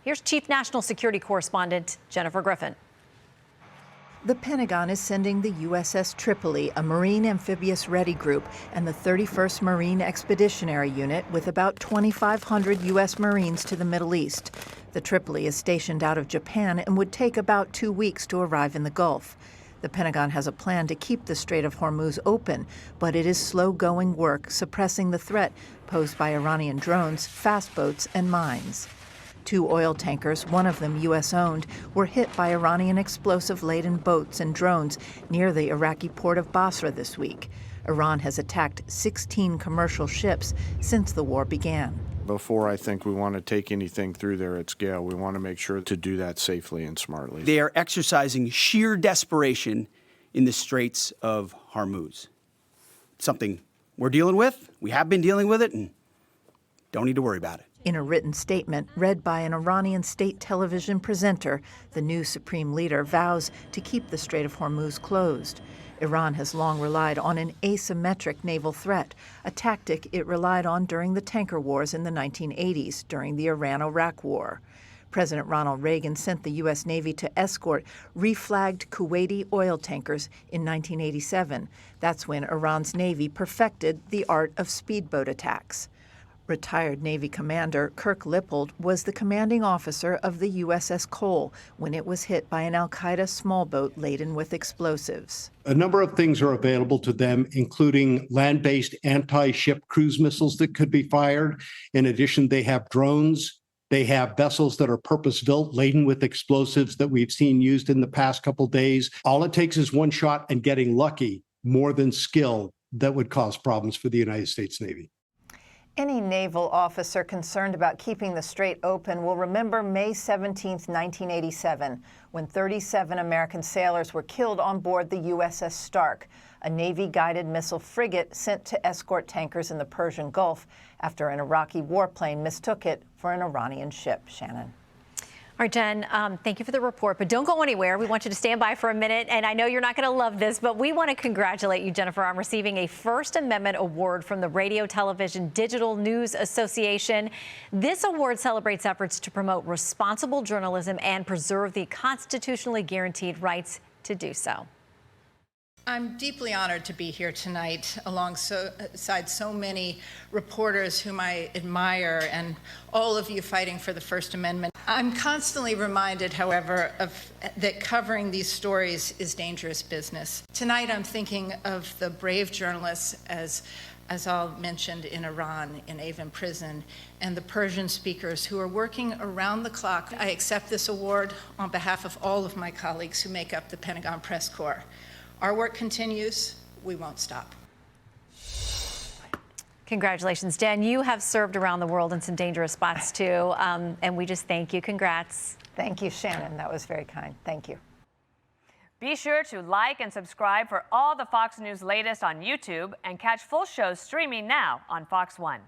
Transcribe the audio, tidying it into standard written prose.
Here's Chief National Security Correspondent Jennifer Griffin. The Pentagon is sending the USS Tripoli, a Marine amphibious ready group, and the 31st Marine Expeditionary Unit with about 2,500 U.S. Marines to the Middle East. The Tripoli is stationed out of Japan and would take about 2 weeks to arrive in the Gulf. The Pentagon has a plan to keep the Strait of Hormuz open, but it is slow-going work suppressing the threat posed by Iranian drones, fast boats, and mines. 2 oil tankers, one of them U.S.-owned, were hit by Iranian explosive-laden boats and drones near the Iraqi port of Basra this week. Iran has attacked 16 commercial ships since the war began. Before I think we want to take anything through there at scale, we want to make sure to do that safely and smartly. They are exercising sheer desperation in the Straits of Hormuz. Something we're dealing with, we have been dealing with it, and don't need to worry about it. In a written statement read by an Iranian state television presenter, the new supreme leader vows to keep the Strait of Hormuz closed. Iran has long relied on an asymmetric naval threat, a tactic it relied on during the tanker wars in the 1980s, during the Iran-Iraq War. President Ronald Reagan sent the U.S. Navy to escort reflagged Kuwaiti oil tankers in 1987. That's when Iran's Navy perfected the art of speedboat attacks. Retired Navy Commander Kirk Lippold was the commanding officer of the USS Cole when it was hit by an al-Qaeda small boat laden with explosives. A number of things are available to them, including land-based anti-ship cruise missiles that could be fired. In addition, they have drones. They have vessels that are purpose-built, laden with explosives that we've seen used in the past couple days. All it takes is one shot and getting lucky, more than skill, that would cause problems for the United States Navy. Any naval officer concerned about keeping the strait open will remember May 17, 1987, when 37 American sailors were killed on board the USS Stark, a Navy-guided missile frigate sent to escort tankers in the Persian Gulf after an Iraqi warplane mistook it for an Iranian ship. Shannon. All right, Jen, thank you for the report, but don't go anywhere. We want you to stand by for a minute, and I know you're not going to love this, but we want to congratulate you, Jennifer, on receiving a First Amendment award from the Radio Television Digital News Association. This award celebrates efforts to promote responsible journalism and preserve the constitutionally guaranteed rights to do so. I'm deeply honored to be here tonight alongside so many reporters whom I admire and all of you fighting for the First Amendment. I'm constantly reminded, however, that covering these stories is dangerous business. Tonight I'm thinking of the brave journalists, as Al mentioned, in Iran, in Evin prison, and the Persian speakers who are working around the clock. I accept this award on behalf of all of my colleagues who make up the Pentagon Press Corps. Our work continues. We won't stop. Congratulations, Jen. You have served around the world in some dangerous spots, too, and we just thank you. Congrats. Thank you, Shannon. That was very kind. Thank you. Be sure to like and subscribe for all the Fox News latest on YouTube and catch full shows streaming now on Fox One.